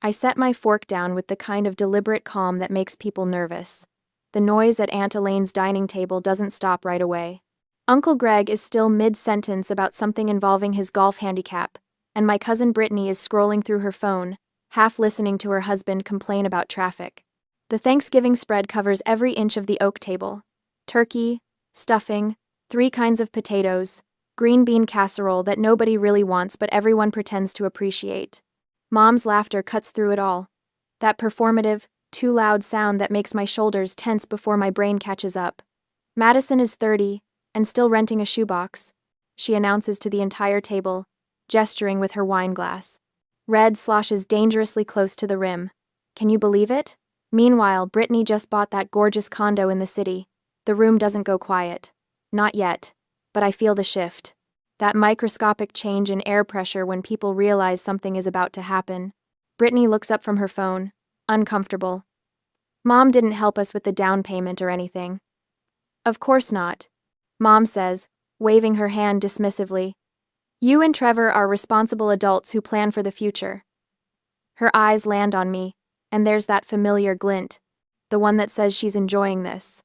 I set my fork down with the kind of deliberate calm that makes people nervous. The noise at Aunt Elaine's dining table doesn't stop right away. Uncle Greg is still mid-sentence about something involving his golf handicap, and my cousin Brittany is scrolling through her phone, half listening to her husband complain about traffic. The Thanksgiving spread covers every inch of the oak table. Turkey, stuffing, 3 kinds of potatoes, green bean casserole that nobody really wants but everyone pretends to appreciate. Mom's laughter cuts through it all. That performative, too loud sound that makes my shoulders tense before my brain catches up. Madison is 30, and still renting a shoebox, she announces to the entire table, gesturing with her wine glass. Red sloshes dangerously close to the rim. Can you believe it? Meanwhile, Brittany just bought that gorgeous condo in the city. The room doesn't go quiet. Not yet, but I feel the shift. That microscopic change in air pressure when people realize something is about to happen. Brittany looks up from her phone, uncomfortable. Mom didn't help us with the down payment or anything. Of course not, Mom says, waving her hand dismissively. You and Trevor are responsible adults who plan for the future. Her eyes land on me, and there's that familiar glint, the one that says she's enjoying this.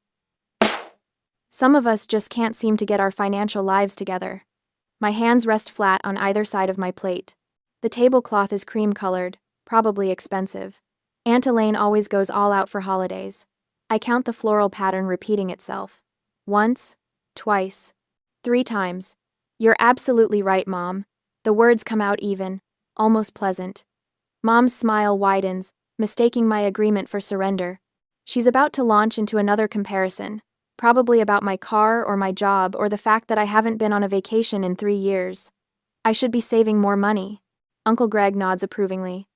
Some of us just can't seem to get our financial lives together. My hands rest flat on either side of my plate. The tablecloth is cream-colored, probably expensive. Aunt Elaine always goes all out for holidays. I count the floral pattern repeating itself. Once, twice, 3 times. You're absolutely right, Mom. The words come out even, almost pleasant. Mom's smile widens, mistaking my agreement for surrender. She's about to launch into another comparison, probably about my car or my job or the fact that I haven't been on a vacation in 3 years. I should be saving more money. Uncle Greg nods approvingly.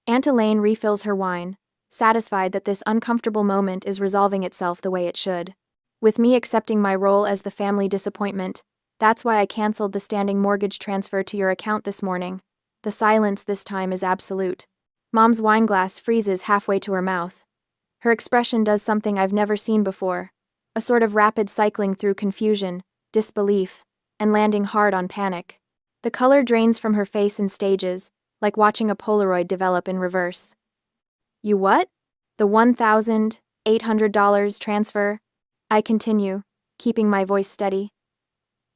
Aunt Elaine refills her wine, satisfied that this uncomfortable moment is resolving itself the way it should. With me accepting my role as the family disappointment, that's why I canceled the standing mortgage transfer to your account this morning. The silence this time is absolute. Mom's wine glass freezes halfway to her mouth. Her expression does something I've never seen before, a sort of rapid cycling through confusion, disbelief, and landing hard on panic. The color drains from her face in stages, like watching a Polaroid develop in reverse. You what? The $1,800 transfer? I continue, keeping my voice steady.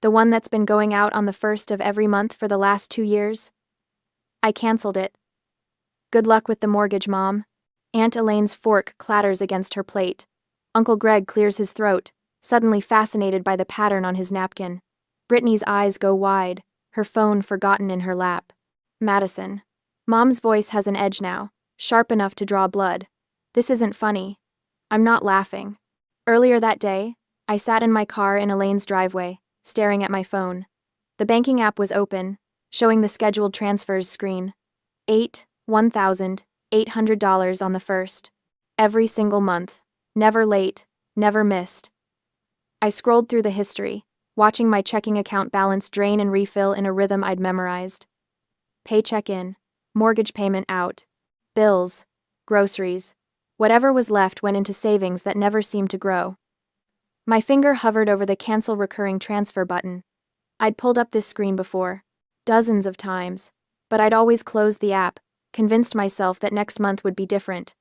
The one that's been going out on the 1st of every month for the last 2 years? I canceled it. Good luck with the mortgage, Mom. Aunt Elaine's fork clatters against her plate. Uncle Greg clears his throat, suddenly fascinated by the pattern on his napkin. Brittany's eyes go wide, her phone forgotten in her lap. Madison. Mom's voice has an edge now, sharp enough to draw blood. This isn't funny. I'm not laughing. Earlier that day, I sat in my car in Elaine's driveway, staring at my phone. The banking app was open, showing the scheduled transfers screen. $1,800 on the 1st. Every single month. Never late, never missed. I scrolled through the history, watching my checking account balance drain and refill in a rhythm I'd memorized. Paycheck in, mortgage payment out, bills, groceries. Whatever was left went into savings that never seemed to grow. My finger hovered over the cancel recurring transfer button. I'd pulled up this screen before, dozens of times, but I'd always closed the app, convinced myself that next month would be different.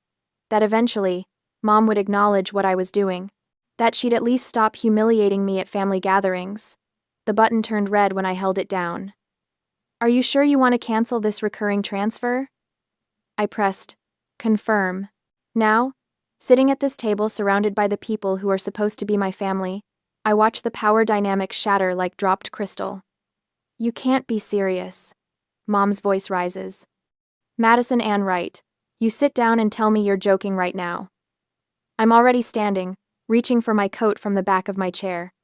That eventually, Mom would acknowledge what I was doing. That she'd at least stop humiliating me at family gatherings. The button turned red when I held it down. Are you sure you want to cancel this recurring transfer? I pressed confirm. Now, sitting at this table surrounded by the people who are supposed to be my family, I watch the power dynamic shatter like dropped crystal. You can't be serious. Mom's voice rises. Madison Ann Wright, you sit down and tell me you're joking right now. I'm already standing, reaching for my coat from the back of my chair.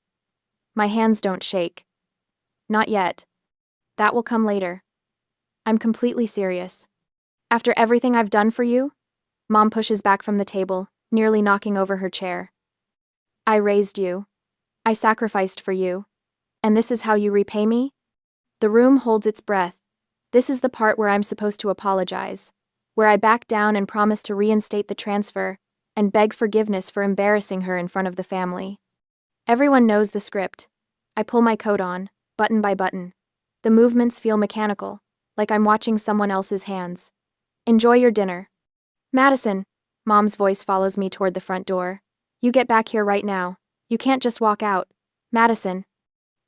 My hands don't shake. Not yet. That will come later. I'm completely serious. After everything I've done for you? Mom pushes back from the table, nearly knocking over her chair. I raised you. I sacrificed for you. And this is how you repay me? The room holds its breath. This is the part where I'm supposed to apologize, where I back down and promise to reinstate the transfer, and beg forgiveness for embarrassing her in front of the family. Everyone knows the script. I pull my coat on, button by button. The movements feel mechanical, like I'm watching someone else's hands. Enjoy your dinner. Madison. Mom's voice follows me toward the front door. You get back here right now. You can't just walk out. Madison.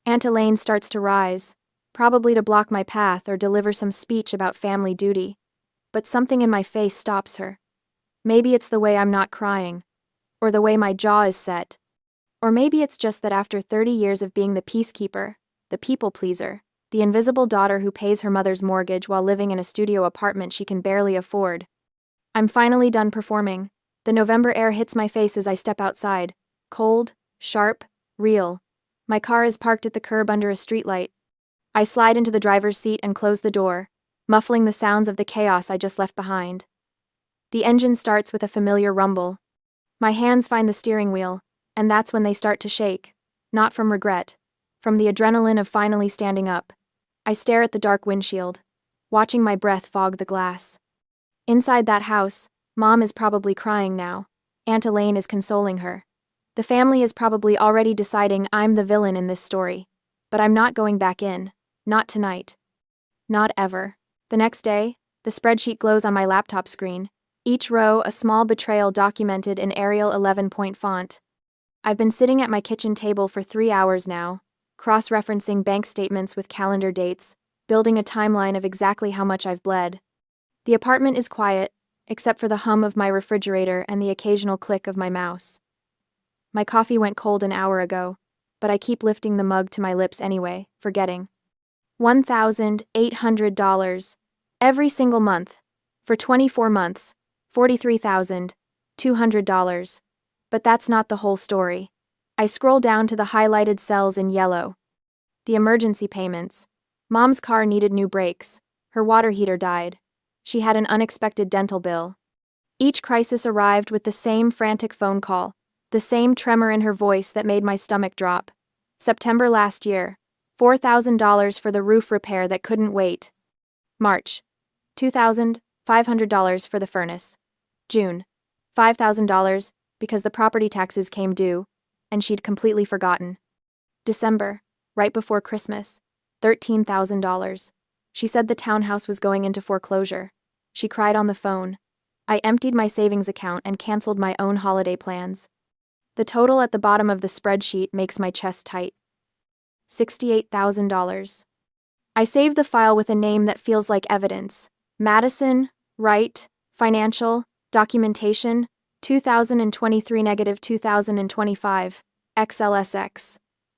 Aunt Elaine starts to rise, probably to block my path or deliver some speech about family duty. But something in my face stops her. Maybe it's the way I'm not crying, or the way my jaw is set. Or maybe it's just that after 30 years of being the peacekeeper, the people pleaser, the invisible daughter who pays her mother's mortgage while living in a studio apartment she can barely afford. I'm finally done performing. The November air hits my face as I step outside. Cold, sharp, real. My car is parked at the curb under a streetlight. I slide into the driver's seat and close the door, muffling the sounds of the chaos I just left behind. The engine starts with a familiar rumble. My hands find the steering wheel, and that's when they start to shake. Not from regret, from the adrenaline of finally standing up. I stare at the dark windshield, watching my breath fog the glass. Inside that house, Mom is probably crying now. Aunt Elaine is consoling her. The family is probably already deciding I'm the villain in this story. But I'm not going back in. Not tonight. Not ever. The next day, the spreadsheet glows on my laptop screen, each row a small betrayal documented in Arial 11-point font. I've been sitting at my kitchen table for 3 hours now, cross-referencing bank statements with calendar dates, building a timeline of exactly how much I've bled. The apartment is quiet, except for the hum of my refrigerator and the occasional click of my mouse. My coffee went cold an hour ago, but I keep lifting the mug to my lips anyway, forgetting. $1,800. Every single month. For 24 months. $43,200. But that's not the whole story. I scroll down to the highlighted cells in yellow. The emergency payments. Mom's car needed new brakes. Her water heater died. She had an unexpected dental bill. Each crisis arrived with the same frantic phone call, the same tremor in her voice that made my stomach drop. September last year, $4,000 for the roof repair that couldn't wait. March, $2,500 for the furnace. June, $5,000 because the property taxes came due, and she'd completely forgotten. December, right before Christmas, $13,000. She said the townhouse was going into foreclosure. She cried on the phone. I emptied my savings account and canceled my own holiday plans. The total at the bottom of the spreadsheet makes my chest tight. $68,000. I save the file with a name that feels like evidence. Madison, Wright, Financial, Documentation, 2023-2025, XLSX.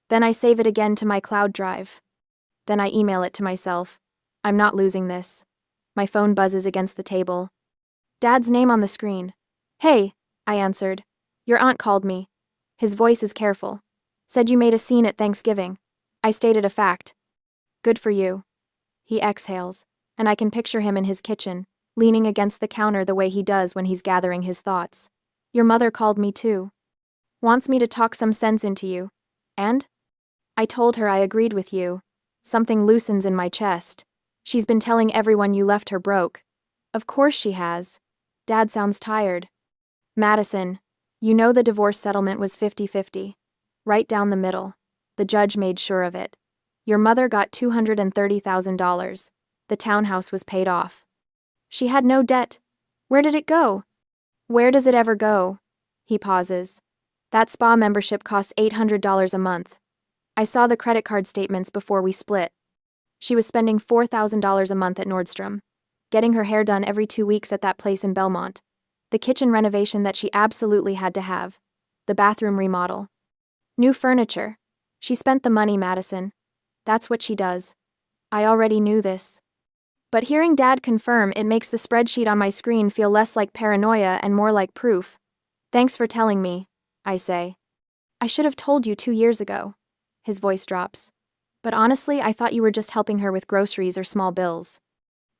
Then I save it again to my cloud drive. Then I email it to myself. I'm not losing this. My phone buzzes against the table. Dad's name on the screen. Hey, I answered. Your aunt called me. His voice is careful. Said you made a scene at Thanksgiving. I stated a fact. Good for you. He exhales, and I can picture him in his kitchen, leaning against the counter the way he does when he's gathering his thoughts. Your mother called me too. Wants me to talk some sense into you. And? I told her I agreed with you. Something loosens in my chest. She's been telling everyone you left her broke. Of course she has. Dad sounds tired. Madison, you know the divorce settlement was 50-50. Right down the middle. The judge made sure of it. Your mother got $230,000. The townhouse was paid off. She had no debt. Where did it go? Where does it ever go? He pauses. That spa membership costs $800 a month. I saw the credit card statements before we split. She was spending $4,000 a month at Nordstrom, getting her hair done every 2 weeks at that place in Belmont, the kitchen renovation that she absolutely had to have, the bathroom remodel. New furniture. She spent the money, Madison. That's what she does. I already knew this. But hearing Dad confirm it makes the spreadsheet on my screen feel less like paranoia and more like proof. Thanks for telling me, I say. I should have told you 2 years ago. His voice drops. But honestly, I thought you were just helping her with groceries or small bills.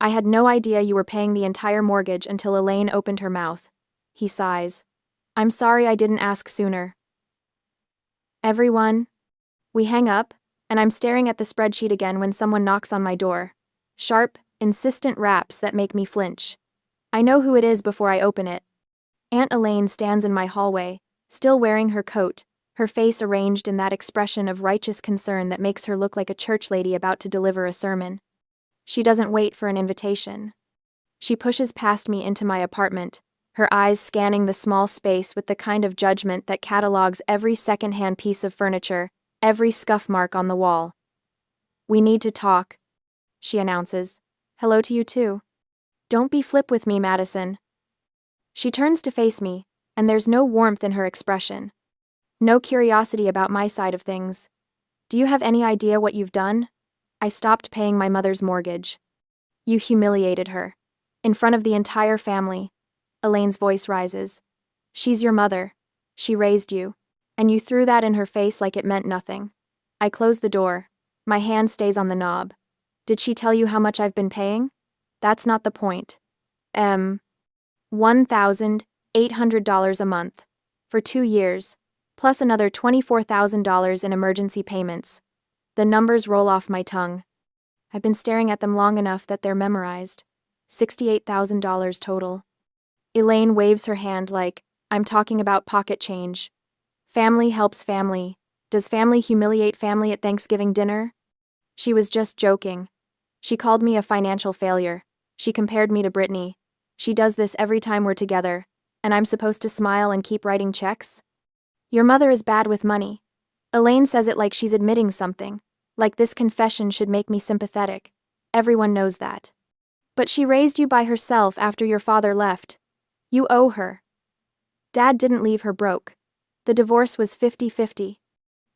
I had no idea you were paying the entire mortgage until Elaine opened her mouth. He sighs. I'm sorry I didn't ask sooner. Everyone. We hang up, and I'm staring at the spreadsheet again when someone knocks on my door. Sharp, insistent raps that make me flinch. I know who it is before I open it. Aunt Elaine stands in my hallway, still wearing her coat, her face arranged in that expression of righteous concern that makes her look like a church lady about to deliver a sermon. She doesn't wait for an invitation. She pushes past me into my apartment, her eyes scanning the small space with the kind of judgment that catalogs every second-hand piece of furniture, every scuff mark on the wall. "We need to talk," she announces. "Hello to you too." "Don't be flip with me, Madison." She turns to face me, and there's no warmth in her expression. No curiosity about my side of things. "Do you have any idea what you've done?" "I stopped paying my mother's mortgage." "You humiliated her. In front of the entire family." Elaine's voice rises. "She's your mother. She raised you. And you threw that in her face like it meant nothing." I close the door. My hand stays on the knob. "Did she tell you how much I've been paying?" "That's not the point. $1,800 a month. For 2 years. Plus another $24,000 in emergency payments." The numbers roll off my tongue. I've been staring at them long enough that they're memorized. $68,000 total. Elaine waves her hand like, I'm talking about pocket change. Family helps family. Does family humiliate family at Thanksgiving dinner? She was just joking. She called me a financial failure. She compared me to Brittany. She does this every time we're together, and I'm supposed to smile and keep writing checks? Your mother is bad with money. Elaine says it like she's admitting something, like this confession should make me sympathetic. Everyone knows that. But she raised you by herself after your father left. You owe her. Dad didn't leave her broke. The divorce was 50-50.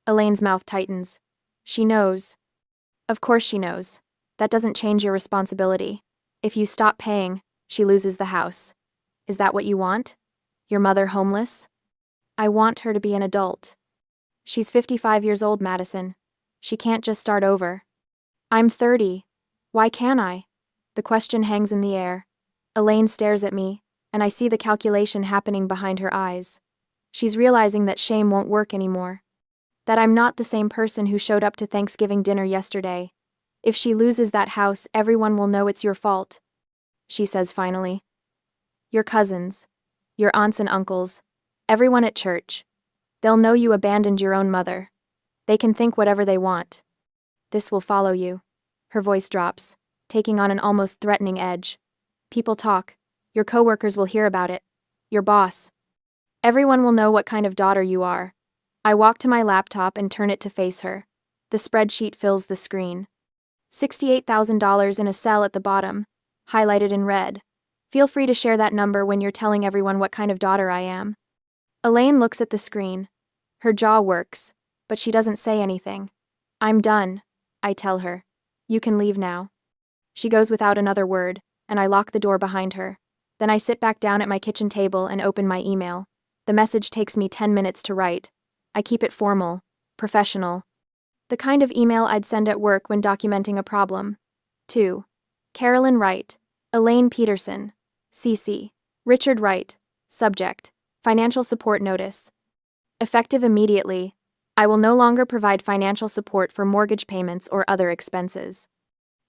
Elaine's mouth tightens. She knows. Of course she knows. That doesn't change your responsibility. If you stop paying, she loses the house. Is that what you want? Your mother homeless? I want her to be an adult. She's 55 years old, Madison. She can't just start over. I'm 30. Why can't I? The question hangs in the air. Elaine stares at me, and I see the calculation happening behind her eyes. She's realizing that shame won't work anymore. That I'm not the same person who showed up to Thanksgiving dinner yesterday. If she loses that house, everyone will know it's your fault. She says finally. Your cousins, your aunts and uncles, everyone at church. They'll know you abandoned your own mother. They can think whatever they want. This will follow you. Her voice drops, taking on an almost threatening edge. People talk. Your coworkers will hear about it. Your boss. Everyone will know what kind of daughter you are. I walk to my laptop and turn it to face her. The spreadsheet fills the screen. $68,000 in a cell at the bottom, highlighted in red. Feel free to share that number when you're telling everyone what kind of daughter I am. Elaine looks at the screen. Her jaw works, but she doesn't say anything. I'm done, I tell her. You can leave now. She goes without another word, and I lock the door behind her. Then I sit back down at my kitchen table and open my email. The message takes me 10 minutes to write. I keep it formal, professional. The kind of email I'd send at work when documenting a problem. 2. Carolyn Wright, Elaine Peterson, CC, Richard Wright, subject, financial support notice. Effective immediately. I will no longer provide financial support for mortgage payments or other expenses.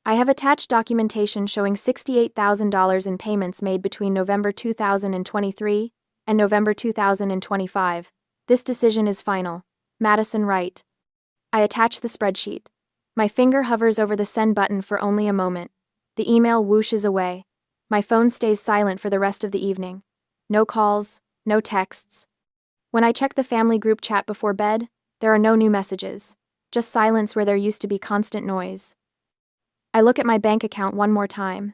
I have attached documentation showing $68,000 in payments made between November 2023 and November 2025. This decision is final. Madison Wright. I attach the spreadsheet. My finger hovers over the send button for only a moment. The email whooshes away. My phone stays silent for the rest of the evening. No calls, no texts. When I check the family group chat before bed, there are no new messages, just silence where there used to be constant noise. I look at my bank account one more time.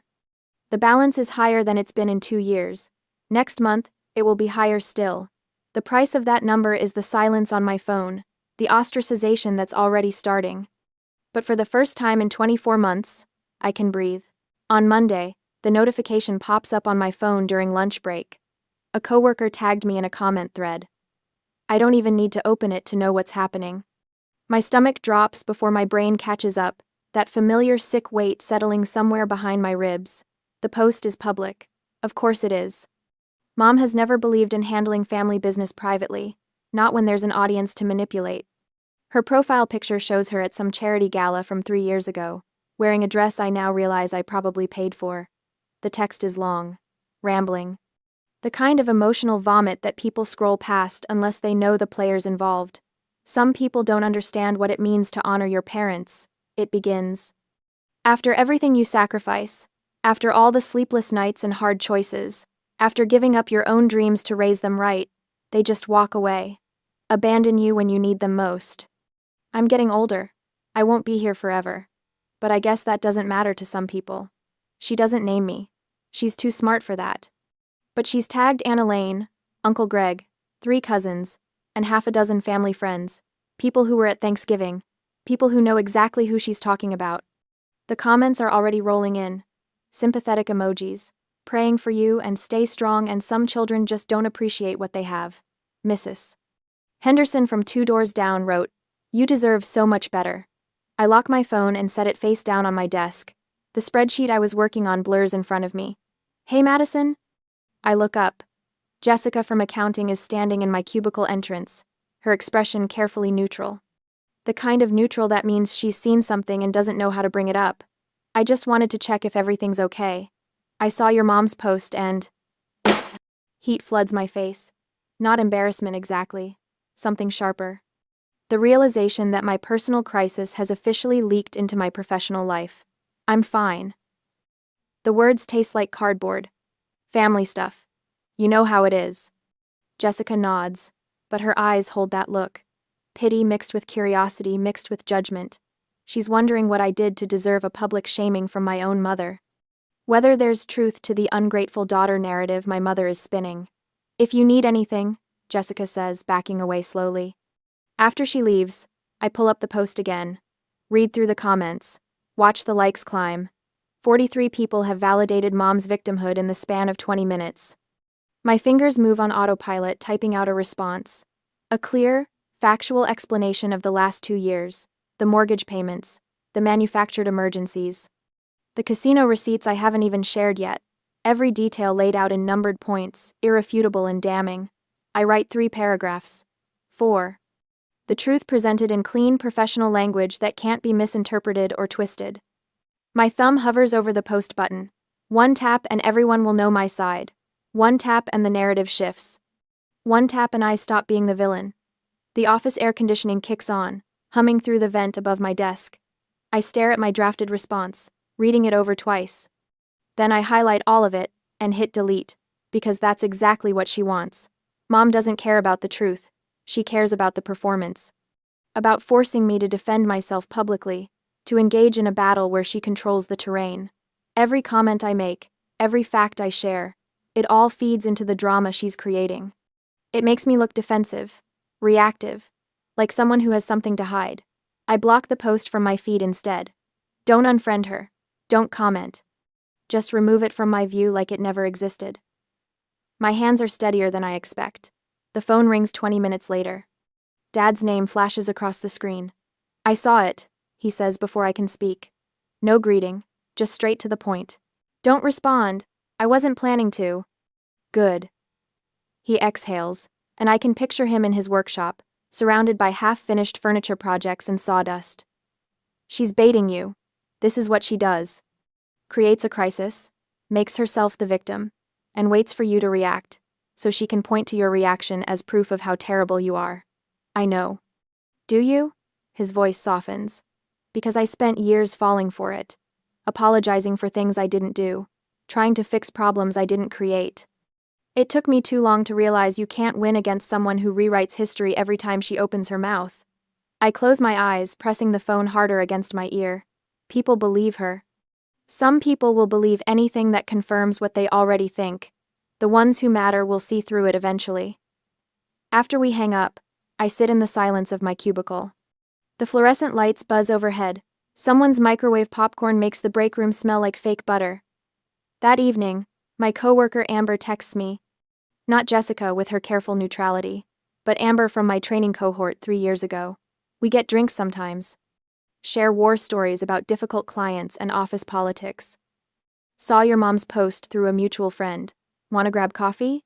The balance is higher than it's been in 2 years. Next month, it will be higher still. The price of that number is the silence on my phone, the ostracization that's already starting. But for the first time in 24 months, I can breathe. On Monday, the notification pops up on my phone during lunch break. A coworker tagged me in a comment thread. I don't even need to open it to know what's happening. My stomach drops before my brain catches up, that familiar sick weight settling somewhere behind my ribs. The post is public. Of course it is. Mom has never believed in handling family business privately, not when there's an audience to manipulate. Her profile picture shows her at some charity gala from 3 years ago, wearing a dress I now realize I probably paid for. The text is long, rambling. The kind of emotional vomit that people scroll past unless they know the players involved. Some people don't understand what it means to honor your parents. It begins. After everything you sacrifice, After all the sleepless nights and hard choices, after giving up your own dreams to raise them right, they just walk away. Abandon you when you need them most. I'm getting older. I won't be here forever. But I guess that doesn't matter to some people. She doesn't name me. She's too smart for that. But she's tagged Aunt Elaine, Uncle Greg, 3 cousins, and half a dozen family friends, people who were at Thanksgiving, people who know exactly who she's talking about. The comments are already rolling in. Sympathetic emojis, praying for you and stay strong, and some children just don't appreciate what they have. Mrs. Henderson from 2 doors down wrote, "You deserve so much better." I lock my phone and set it face down on my desk. The spreadsheet I was working on blurs in front of me. "Hey, Madison?" I look up. Jessica from accounting is standing in my cubicle entrance, her expression carefully neutral. The kind of neutral that means she's seen something and doesn't know how to bring it up. "I just wanted to check if everything's okay. I saw your mom's post and..." Heat floods my face. Not embarrassment exactly. Something sharper. The realization that my personal crisis has officially leaked into my professional life. I'm fine. The words taste like cardboard. Family stuff. You know how it is. Jessica nods, but her eyes hold that look. Pity mixed with curiosity, mixed with judgment. She's wondering what I did to deserve a public shaming from my own mother. Whether there's truth to the ungrateful daughter narrative my mother is spinning. "If you need anything," Jessica says, backing away slowly. After she leaves, I pull up the post again, read through the comments, watch the likes climb. 43 people have validated mom's victimhood in the span of 20 minutes. My fingers move on autopilot, typing out a response. A clear, factual explanation of the last 2 years, the mortgage payments, the manufactured emergencies. The casino receipts I haven't even shared yet, every detail laid out in numbered points, irrefutable and damning. I write 3 paragraphs. 4. The truth presented in clean, professional language that can't be misinterpreted or twisted. My thumb hovers over the post button. 1 tap and everyone will know my side. 1 tap and the narrative shifts. 1 tap and I stop being the villain. The office air conditioning kicks on, humming through the vent above my desk. I stare at my drafted response, reading it over twice. Then I highlight all of it and hit delete, because that's exactly what she wants. Mom doesn't care about the truth. She cares about the performance. About forcing me to defend myself publicly, to engage in a battle where she controls the terrain. Every comment I make, every fact I share, it all feeds into the drama she's creating. It makes me look defensive, reactive, like someone who has something to hide. I block the post from my feed instead. Don't unfriend her. Don't comment. Just remove it from my view like it never existed. My hands are steadier than I expect. The phone rings 20 minutes later. Dad's name flashes across the screen. "I saw it," he says before I can speak. No greeting, just straight to the point. "Don't respond. I wasn't planning to." "Good." He exhales, and I can picture him in his workshop, surrounded by half-finished furniture projects and sawdust. "She's baiting you. This is what she does. Creates a crisis, makes herself the victim, and waits for you to react, so she can point to your reaction as proof of how terrible you are. I know." "Do you?" His voice softens. "Because I spent years falling for it, apologizing for things I didn't do, trying to fix problems I didn't create. It took me too long to realize you can't win against someone who rewrites history every time she opens her mouth." I close my eyes, pressing the phone harder against my ear. People believe her. Some people will believe anything that confirms what they already think. The ones who matter will see through it eventually. After we hang up, I sit in the silence of my cubicle. The fluorescent lights buzz overhead. Someone's microwave popcorn makes the break room smell like fake butter. That evening, my coworker Amber texts me. Not Jessica with her careful neutrality, but Amber from my training cohort 3 years ago. We get drinks sometimes. Share war stories about difficult clients and office politics. "Saw your mom's post through a mutual friend. Want to grab coffee?"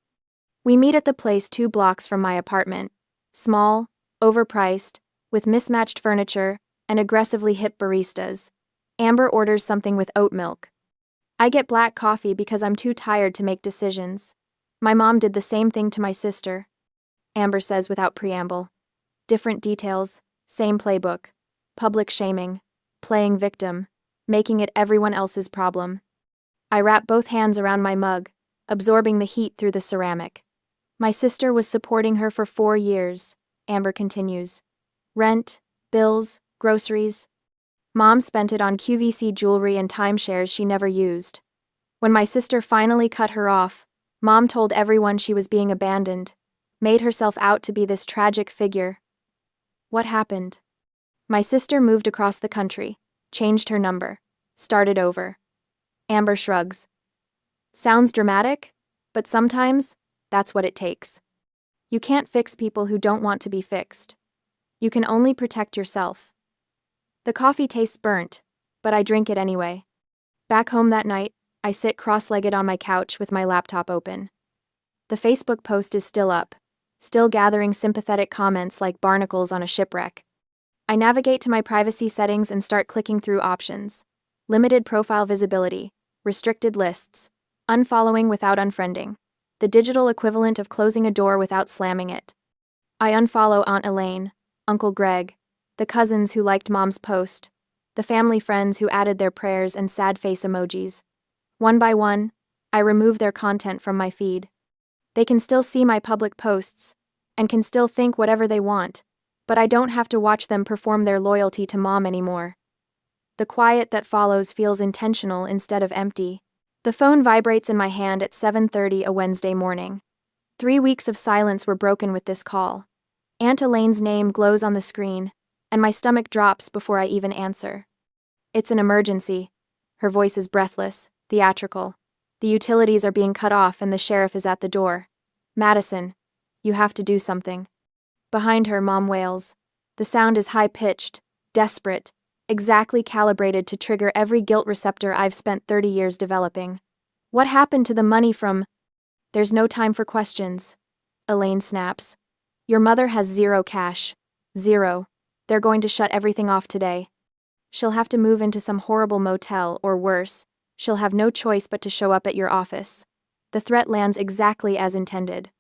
We meet at the place 2 blocks from my apartment. Small, overpriced, with mismatched furniture and aggressively hip baristas. Amber orders something with oat milk. I get black coffee because I'm too tired to make decisions. My mom did the same thing to my sister. Amber says without preamble. Different details, same playbook. Public shaming, playing victim, making it everyone else's problem. I wrap both hands around my mug, absorbing the heat through the ceramic. My sister was supporting her for 4 years, Amber continues. Rent, bills, groceries. Mom spent it on QVC jewelry and timeshares she never used. When my sister finally cut her off, Mom told everyone she was being abandoned, made herself out to be this tragic figure. What happened? My sister moved across the country, changed her number, started over. Amber shrugs. Sounds dramatic, but sometimes that's what it takes. You can't fix people who don't want to be fixed. You can only protect yourself. The coffee tastes burnt, but I drink it anyway. Back home that night, I sit cross-legged on my couch with my laptop open. The Facebook post is still up, still gathering sympathetic comments like barnacles on a shipwreck. I navigate to my privacy settings and start clicking through options. Limited profile visibility, restricted lists, unfollowing without unfriending, the digital equivalent of closing a door without slamming it. I unfollow Aunt Elaine, Uncle Greg, the cousins who liked Mom's post, the family friends who added their prayers and sad face emojis. One by one, I remove their content from my feed. They can still see my public posts, and can still think whatever they want, but I don't have to watch them perform their loyalty to Mom anymore. The quiet that follows feels intentional instead of empty. The phone vibrates in my hand at 7:30 a Wednesday morning. 3 weeks of silence were broken with this call. Aunt Elaine's name glows on the screen, and my stomach drops before I even answer. It's an emergency. Her voice is breathless, theatrical. The utilities are being cut off and the sheriff is at the door. Madison, you have to do something. Behind her, Mom wails. The sound is high-pitched, desperate, exactly calibrated to trigger every guilt receptor I've spent 30 years developing. What happened to the money from... There's no time for questions. Elaine snaps. Your mother has 0 cash. 0. They're going to shut everything off today. She'll have to move into some horrible motel, or worse, she'll have no choice but to show up at your office. The threat lands exactly as intended.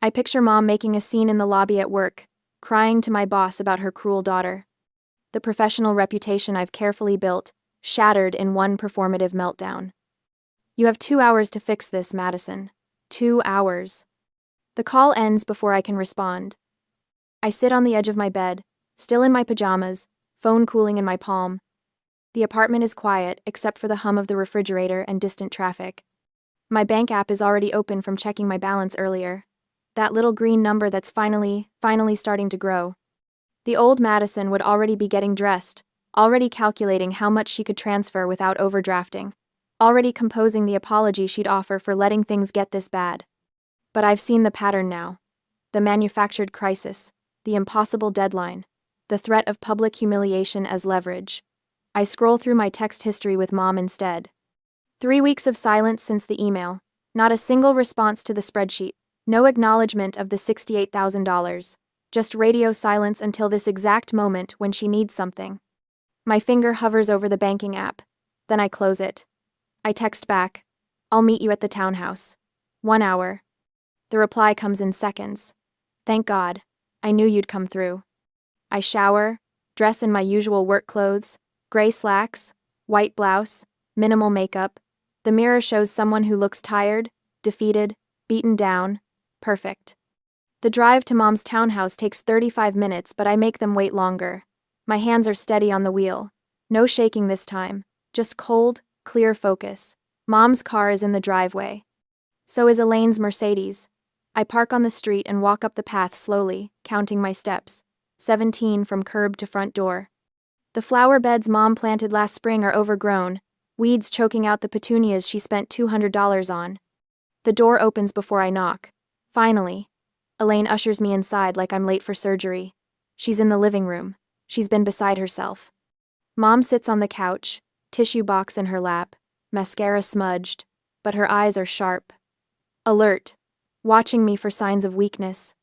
I picture Mom making a scene in the lobby at work, crying to my boss about her cruel daughter. The professional reputation I've carefully built, shattered in one performative meltdown. You have 2 hours to fix this, Madison. 2 hours. The call ends before I can respond. I sit on the edge of my bed, still in my pajamas, phone cooling in my palm. The apartment is quiet, except for the hum of the refrigerator and distant traffic. My bank app is already open from checking my balance earlier. That little green number that's finally starting to grow. The old Madison would already be getting dressed, already calculating how much she could transfer without overdrafting, already composing the apology she'd offer for letting things get this bad. But I've seen the pattern now. The manufactured crisis, the impossible deadline, the threat of public humiliation as leverage. I scroll through my text history with Mom instead. 3 weeks of silence since the email, not a single response to the spreadsheet, no acknowledgement of the $68,000, just radio silence until this exact moment when she needs something. My finger hovers over the banking app, then I close it. I text back, I'll meet you at the townhouse. 1 hour. The reply comes in seconds. Thank God, I knew you'd come through. I shower, dress in my usual work clothes, gray slacks, white blouse, minimal makeup. The mirror shows someone who looks tired, defeated, beaten down. Perfect. The drive to Mom's townhouse takes 35 minutes, but I make them wait longer. My hands are steady on the wheel. No shaking this time, just cold, clear focus. Mom's car is in the driveway. So is Elaine's Mercedes. I park on the street and walk up the path slowly, counting my steps. 17 from curb to front door. The flower beds Mom planted last spring are overgrown, weeds choking out the petunias she spent $200 on. The door opens before I knock. Finally. Elaine ushers me inside like I'm late for surgery. She's in the living room. She's been beside herself. Mom sits on the couch, tissue box in her lap, mascara smudged, but her eyes are sharp. Alert, watching me for signs of weakness.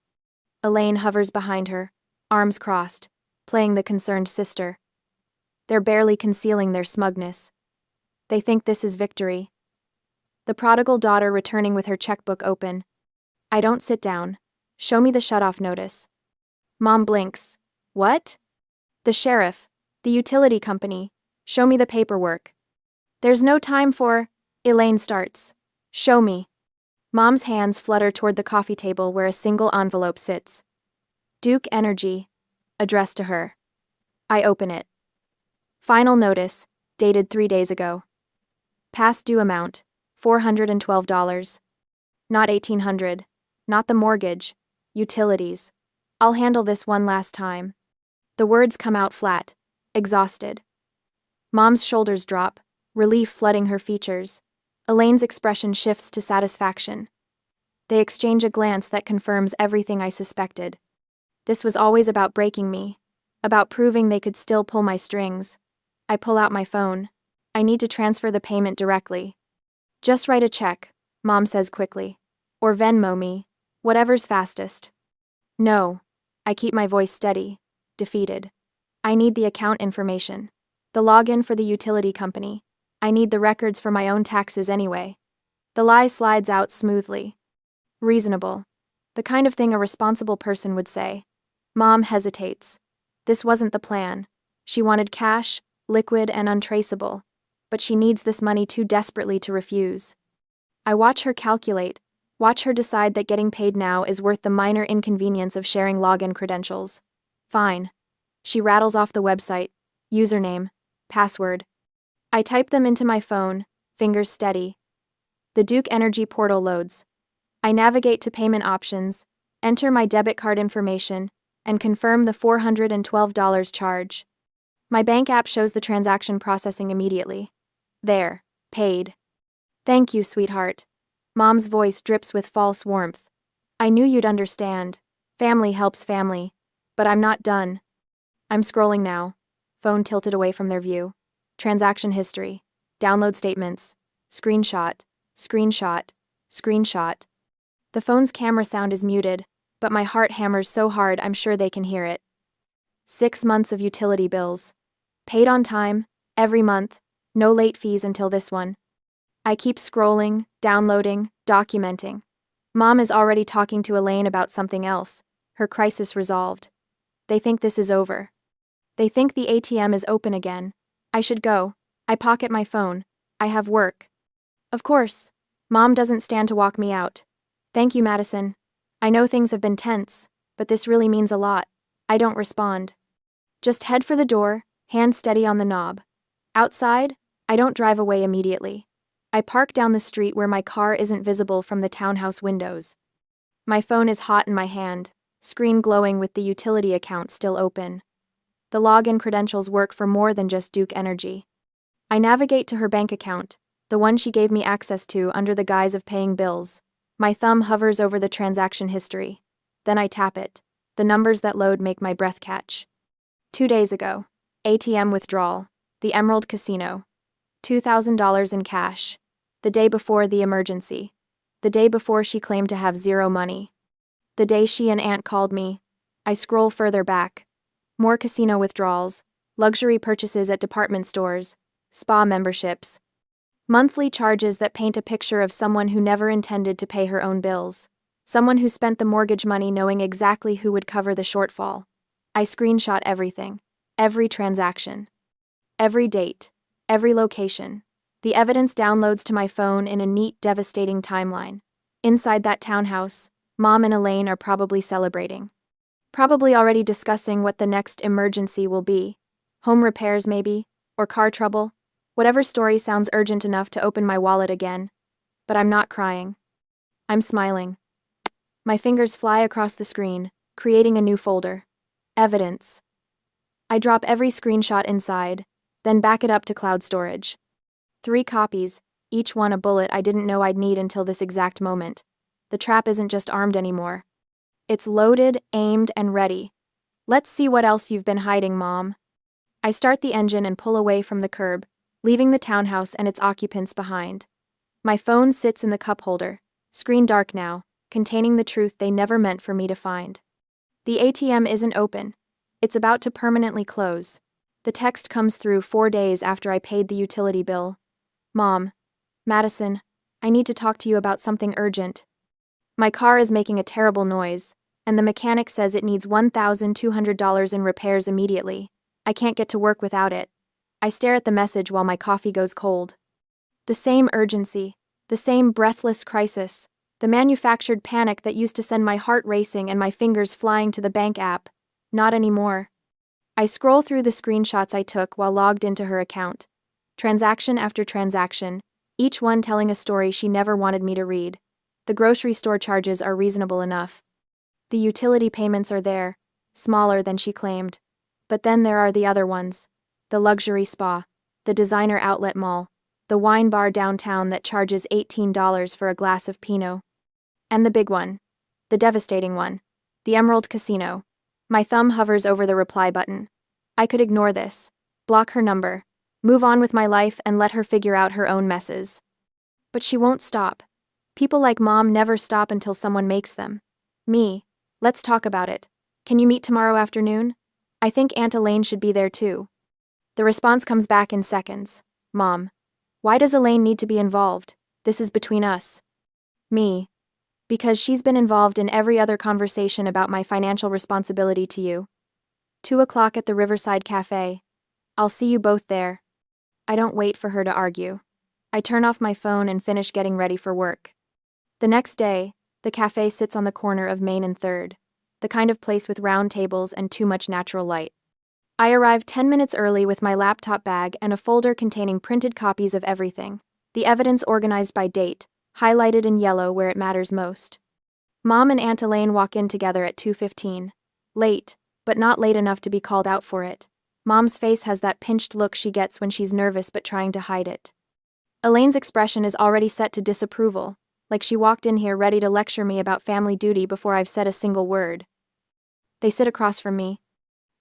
Elaine hovers behind her, arms crossed, playing the concerned sister. They're barely concealing their smugness. They think this is victory. The prodigal daughter returning with her checkbook open. I don't sit down. Show me the shutoff notice. Mom blinks. What? The sheriff. The utility company. Show me the paperwork. There's no time for... Elaine starts. Show me. Mom's hands flutter toward the coffee table where a single envelope sits. Duke Energy. Addressed to her. I open it. Final notice, dated 3 days ago. Past due amount, $412. Not $1,800. Not the mortgage. Utilities. I'll handle this one last time. The words come out flat, exhausted. Mom's shoulders drop, relief flooding her features. Elaine's expression shifts to satisfaction. They exchange a glance that confirms everything I suspected. This was always about breaking me, about proving they could still pull my strings. I pull out my phone. I need to transfer the payment directly. Just write a check, Mom says quickly. Or Venmo me, whatever's fastest. No. I keep my voice steady, defeated. I need the account information. The login for the utility company. I need the records for my own taxes anyway. The lie slides out smoothly. Reasonable. The kind of thing a responsible person would say. Mom hesitates. This wasn't the plan. She wanted cash, liquid and untraceable. But she needs this money too desperately to refuse. I watch her calculate, watch her decide that getting paid now is worth the minor inconvenience of sharing login credentials. Fine. She rattles off the website, username, password. I type them into my phone, fingers steady. The Duke Energy portal loads. I navigate to payment options, enter my debit card information, and confirm the $412 charge. My bank app shows the transaction processing immediately. There, paid. Thank you, sweetheart. Mom's voice drips with false warmth. I knew you'd understand. Family helps family. But I'm not done. I'm scrolling now. Phone tilted away from their view. Transaction history. Download statements. Screenshot. Screenshot. Screenshot. The phone's camera sound is muted, but my heart hammers so hard I'm sure they can hear it. 6 months of utility bills. Paid on time, every month, no late fees until this one. I keep scrolling, downloading, documenting. Mom is already talking to Elaine about something else, her crisis resolved. They think this is over. They think the ATM is open again. I should go. I pocket my phone. I have work. Of course. Mom doesn't stand to walk me out. Thank you, Madison. I know things have been tense, but this really means a lot. I don't respond. Just head for the door, hand steady on the knob. Outside, I don't drive away immediately. I park down the street where my car isn't visible from the townhouse windows. My phone is hot in my hand, screen glowing with the utility account still open. The login credentials work for more than just Duke Energy. I navigate to her bank account, the one she gave me access to under the guise of paying bills. My thumb hovers over the transaction history. Then I tap it. The numbers that load make my breath catch. 2 days ago. ATM withdrawal. The Emerald Casino. $2,000 in cash. The day before the emergency. The day before she claimed to have zero money. The day she and Aunt called me. I scroll further back. More casino withdrawals. Luxury purchases at department stores. Spa memberships. Monthly charges that paint a picture of someone who never intended to pay her own bills. Someone who spent the mortgage money knowing exactly who would cover the shortfall. I screenshot everything. Every transaction. Every date. Every location. The evidence downloads to my phone in a neat, devastating timeline. Inside that townhouse, Mom and Elaine are probably celebrating. Probably already discussing what the next emergency will be. Home repairs, maybe, or car trouble. Whatever story sounds urgent enough to open my wallet again. But I'm not crying. I'm smiling. My fingers fly across the screen, creating a new folder. Evidence. I drop every screenshot inside, then back it up to cloud storage. 3 copies, each one a bullet I didn't know I'd need until this exact moment. The trap isn't just armed anymore. It's loaded, aimed, and ready. Let's see what else you've been hiding, Mom. I start the engine and pull away from the curb, leaving the townhouse and its occupants behind. My phone sits in the cup holder, screen dark now, containing the truth they never meant for me to find. The ATM isn't open. It's about to permanently close. The text comes through 4 days after I paid the utility bill. Mom, Madison, I need to talk to you about something urgent. My car is making a terrible noise, and the mechanic says it needs $1,200 in repairs immediately. I can't get to work without it. I stare at the message while my coffee goes cold. The same urgency, the same breathless crisis, the manufactured panic that used to send my heart racing and my fingers flying to the bank app. Not anymore. I scroll through the screenshots I took while logged into her account. Transaction after transaction, each one telling a story she never wanted me to read. The grocery store charges are reasonable enough. The utility payments are there, smaller than she claimed. But then there are the other ones. The luxury spa, the designer outlet mall, the wine bar downtown that charges $18 for a glass of Pinot. And the big one. The devastating one. The Emerald Casino. My thumb hovers over the reply button. I could ignore this, block her number, move on with my life and let her figure out her own messes. But she won't stop. People like Mom never stop until someone makes them. Me. Let's talk about it. Can you meet tomorrow afternoon? I think Aunt Elaine should be there too. The response comes back in seconds. Mom. Why does Elaine need to be involved? This is between us. Me. Because she's been involved in every other conversation about my financial responsibility to you. 2 o'clock at the Riverside Cafe. I'll see you both there. I don't wait for her to argue. I turn off my phone and finish getting ready for work. The next day, the cafe sits on the corner of Main and 3rd, the kind of place with round tables and too much natural light. I arrive 10 minutes early with my laptop bag and a folder containing printed copies of everything, the evidence organized by date, highlighted in yellow where it matters most. Mom and Aunt Elaine walk in together at 2:15. Late, but not late enough to be called out for it. Mom's face has that pinched look she gets when she's nervous but trying to hide it. Elaine's expression is already set to disapproval, like she walked in here ready to lecture me about family duty before I've said a single word. They sit across from me.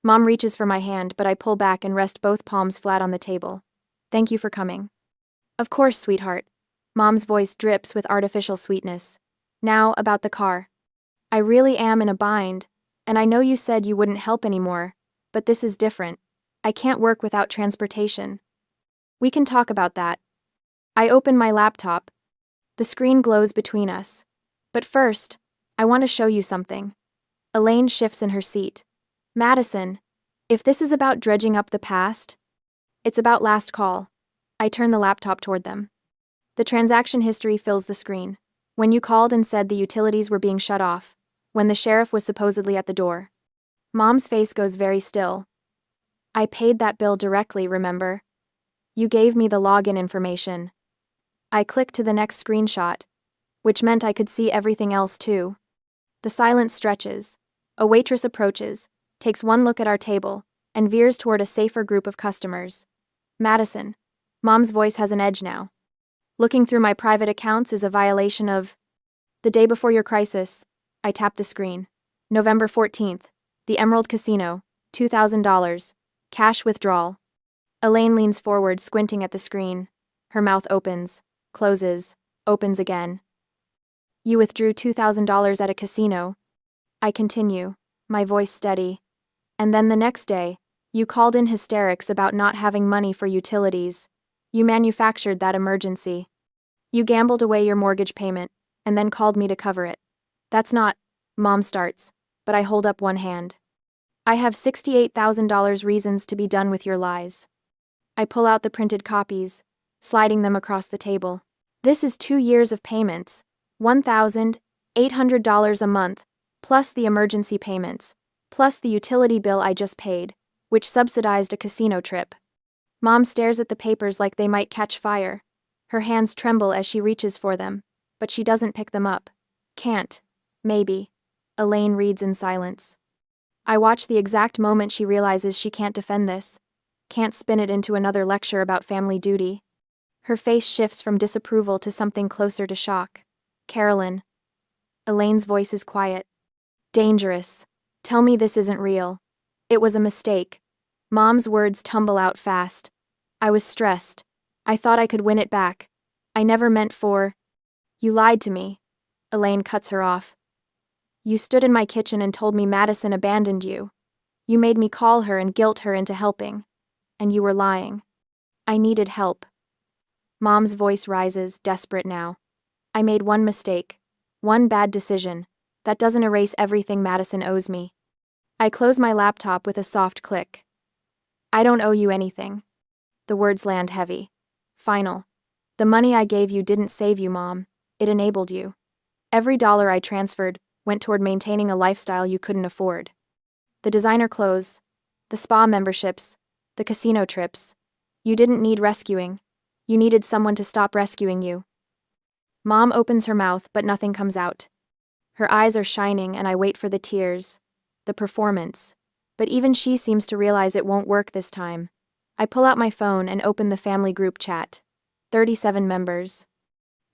Mom reaches for my hand, but I pull back and rest both palms flat on the table. Thank you for coming. Of course, sweetheart. Mom's voice drips with artificial sweetness. Now, about the car. I really am in a bind, and I know you said you wouldn't help anymore, but this is different. I can't work without transportation. We can talk about that. I open my laptop. The screen glows between us. But first, I want to show you something. Elaine shifts in her seat. Madison, if this is about dredging up the past, it's about last call. I turn the laptop toward them. The transaction history fills the screen. When you called and said the utilities were being shut off. When the sheriff was supposedly at the door. Mom's face goes very still. I paid that bill directly, remember? You gave me the login information. I clicked to the next screenshot, which meant I could see everything else too. The silence stretches. A waitress approaches, takes one look at our table, and veers toward a safer group of customers. Madison. Mom's voice has an edge now. Looking through my private accounts is a violation of... The day before your crisis. I tap the screen. November 14th. The Emerald Casino. $2,000. Cash withdrawal. Elaine leans forward, squinting at the screen. Her mouth opens, closes, opens again. You withdrew $2,000 at a casino. I continue, my voice steady. And then the next day, you called in hysterics about not having money for utilities. You manufactured that emergency. You gambled away your mortgage payment, and then called me to cover it. That's not... Mom starts, but I hold up one hand. I have $68,000 reasons to be done with your lies. I pull out the printed copies, sliding them across the table. This is 2 years of payments, $1,800 a month, plus the emergency payments, plus the utility bill I just paid, which subsidized a casino trip. Mom stares at the papers like they might catch fire. Her hands tremble as she reaches for them, but she doesn't pick them up. Can't. Maybe. Elaine reads in silence. I watch the exact moment she realizes she can't defend this, can't spin it into another lecture about family duty. Her face shifts from disapproval to something closer to shock. Carolyn. Elaine's voice is quiet. Dangerous. Tell me this isn't real. It was a mistake. Mom's words tumble out fast. I was stressed. I thought I could win it back. I never meant for... You lied to me. Elaine cuts her off. You stood in my kitchen and told me Madison abandoned you. You made me call her and guilt her into helping. And you were lying. I needed help. Mom's voice rises, desperate now. I made one mistake. One bad decision. That doesn't erase everything Madison owes me. I close my laptop with a soft click. I don't owe you anything. The words land heavy. Final. The money I gave you didn't save you, Mom. It enabled you. Every dollar I transferred went toward maintaining a lifestyle you couldn't afford. The designer clothes, the spa memberships, the casino trips. You didn't need rescuing. You needed someone to stop rescuing you. Mom opens her mouth, but nothing comes out. Her eyes are shining, and I wait for the tears, the performance. But even she seems to realize it won't work this time. I pull out my phone and open the family group chat. 37 members.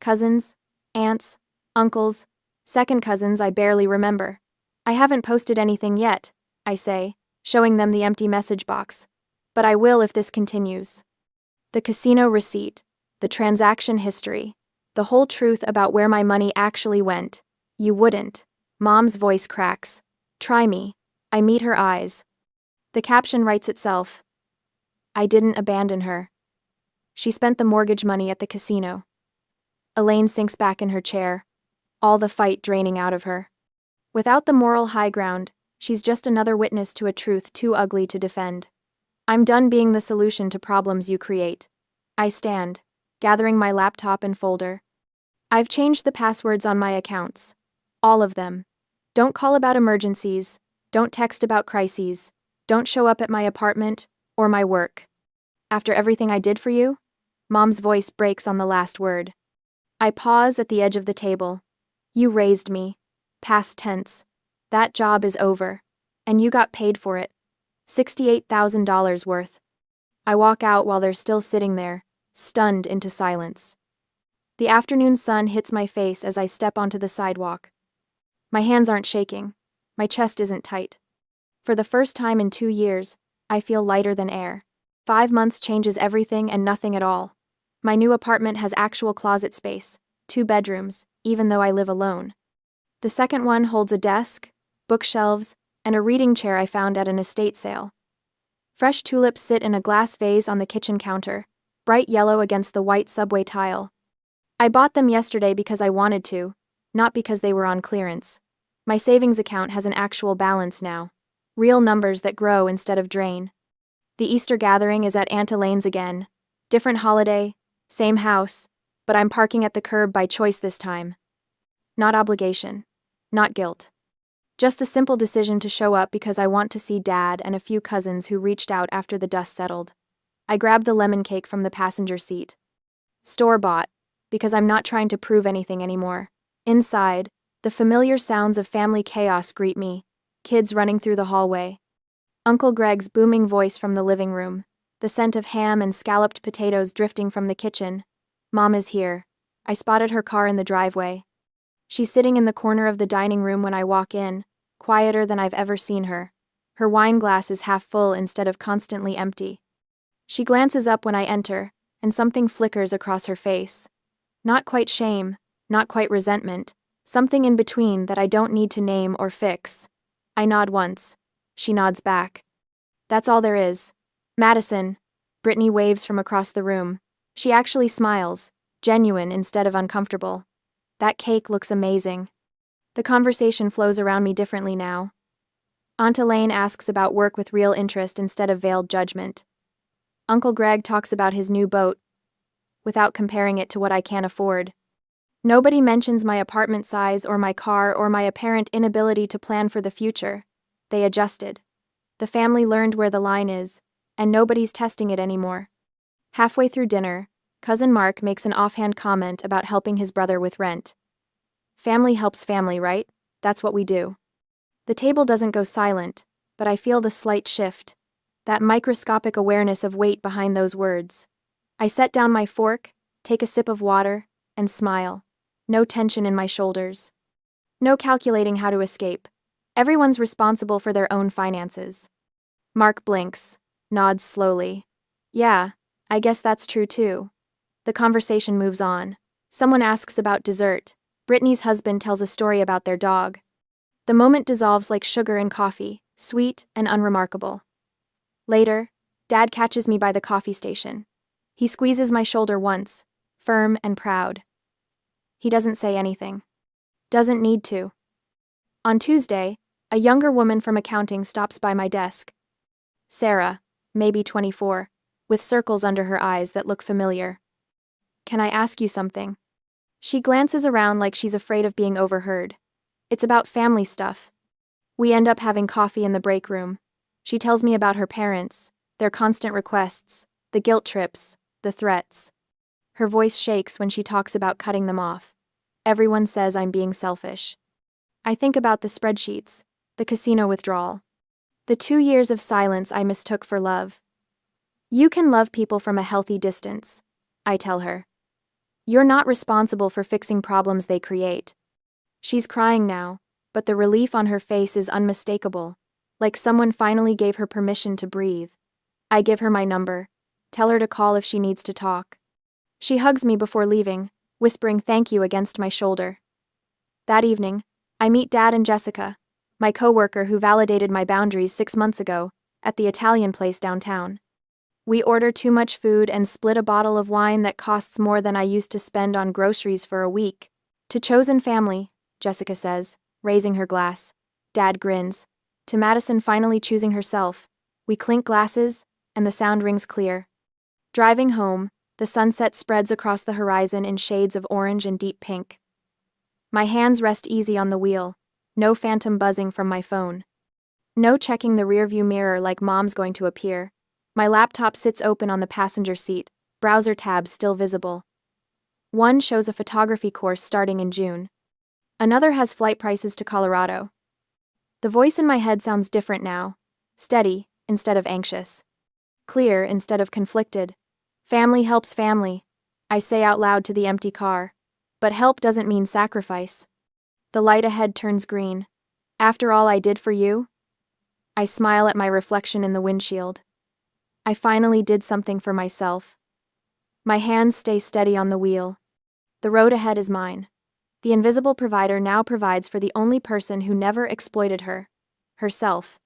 Cousins, aunts, uncles, second cousins I barely remember. I haven't posted anything yet, I say, showing them the empty message box. But I will if this continues. The casino receipt, the transaction history, the whole truth about where my money actually went. You wouldn't. Mom's voice cracks. Try me. I meet her eyes. The caption writes itself. I didn't abandon her. She spent the mortgage money at the casino. Elaine sinks back in her chair, all the fight draining out of her. Without the moral high ground, she's just another witness to a truth too ugly to defend. I'm done being the solution to problems you create. I stand, gathering my laptop and folder. I've changed the passwords on my accounts. All of them. Don't call about emergencies. Don't text about crises. Don't show up at my apartment or my work. After everything I did for you? Mom's voice breaks on the last word. I pause at the edge of the table. You raised me. Past tense. That job is over. And you got paid for it. $68,000 worth. I walk out while they're still sitting there, stunned into silence. The afternoon sun hits my face as I step onto the sidewalk. My hands aren't shaking. My chest isn't tight. For the first time in 2 years, I feel lighter than air. 5 months changes everything and nothing at all. My new apartment has actual closet space, 2 bedrooms, even though I live alone. The second one holds a desk, bookshelves, and a reading chair I found at an estate sale. Fresh tulips sit in a glass vase on the kitchen counter, bright yellow against the white subway tile. I bought them yesterday because I wanted to, not because they were on clearance. My savings account has an actual balance now. Real numbers that grow instead of drain. The Easter gathering is at Aunt Elaine's again. Different holiday, same house, but I'm parking at the curb by choice this time. Not obligation. Not guilt. Just the simple decision to show up because I want to see Dad and a few cousins who reached out after the dust settled. I grab the lemon cake from the passenger seat. Store-bought, because I'm not trying to prove anything anymore. Inside, the familiar sounds of family chaos greet me. Kids running through the hallway. Uncle Greg's booming voice from the living room. The scent of ham and scalloped potatoes drifting from the kitchen. Mom is here. I spotted her car in the driveway. She's sitting in the corner of the dining room when I walk in, quieter than I've ever seen her. Her wine glass is half full instead of constantly empty. She glances up when I enter, and something flickers across her face. Not quite shame, not quite resentment, something in between that I don't need to name or fix. I nod once. She nods back. That's all there is. Madison. Brittany waves from across the room. She actually smiles, genuine instead of uncomfortable. That cake looks amazing. The conversation flows around me differently now. Aunt Elaine asks about work with real interest instead of veiled judgment. Uncle Greg talks about his new boat, without comparing it to what I can't afford. Nobody mentions my apartment size or my car or my apparent inability to plan for the future. They adjusted. The family learned where the line is, and nobody's testing it anymore. Halfway through dinner, Cousin Mark makes an offhand comment about helping his brother with rent. Family helps family, right? That's what we do. The table doesn't go silent, but I feel the slight shift, that microscopic awareness of weight behind those words. I set down my fork, take a sip of water, and smile. No tension in my shoulders. No calculating how to escape. Everyone's responsible for their own finances. Mark blinks, nods slowly. Yeah, I guess that's true too. The conversation moves on. Someone asks about dessert. Brittany's husband tells a story about their dog. The moment dissolves like sugar in coffee, sweet and unremarkable. Later, Dad catches me by the coffee station. He squeezes my shoulder once, firm and proud. He doesn't say anything. Doesn't need to. On Tuesday, a younger woman from accounting stops by my desk. Sarah, maybe 24, with circles under her eyes that look familiar. Can I ask you something? She glances around like she's afraid of being overheard. It's about family stuff. We end up having coffee in the break room. She tells me about her parents, their constant requests, the guilt trips, the threats. Her voice shakes when she talks about cutting them off. Everyone says I'm being selfish. I think about the spreadsheets, the casino withdrawal, the 2 years of silence I mistook for love. You can love people from a healthy distance, I tell her. You're not responsible for fixing problems they create. She's crying now, but the relief on her face is unmistakable, like someone finally gave her permission to breathe. I give her my number, tell her to call if she needs to talk. She hugs me before leaving, whispering thank you against my shoulder. That evening, I meet Dad and Jessica, my coworker who validated my boundaries 6 months ago, at the Italian place downtown. We order too much food and split a bottle of wine that costs more than I used to spend on groceries for a week. To chosen family, Jessica says, raising her glass. Dad grins. To Madison finally choosing herself. We clink glasses, and the sound rings clear. Driving home, the sunset spreads across the horizon in shades of orange and deep pink. My hands rest easy on the wheel, no phantom buzzing from my phone. No checking the rearview mirror like Mom's going to appear. My laptop sits open on the passenger seat, browser tabs still visible. One shows a photography course starting in June. Another has flight prices to Colorado. The voice in my head sounds different now, steady instead of anxious, clear instead of conflicted. Family helps family, I say out loud to the empty car. But help doesn't mean sacrifice. The light ahead turns green. After all I did for you? I smile at my reflection in the windshield. I finally did something for myself. My hands stay steady on the wheel. The road ahead is mine. The invisible provider now provides for the only person who never exploited her, herself.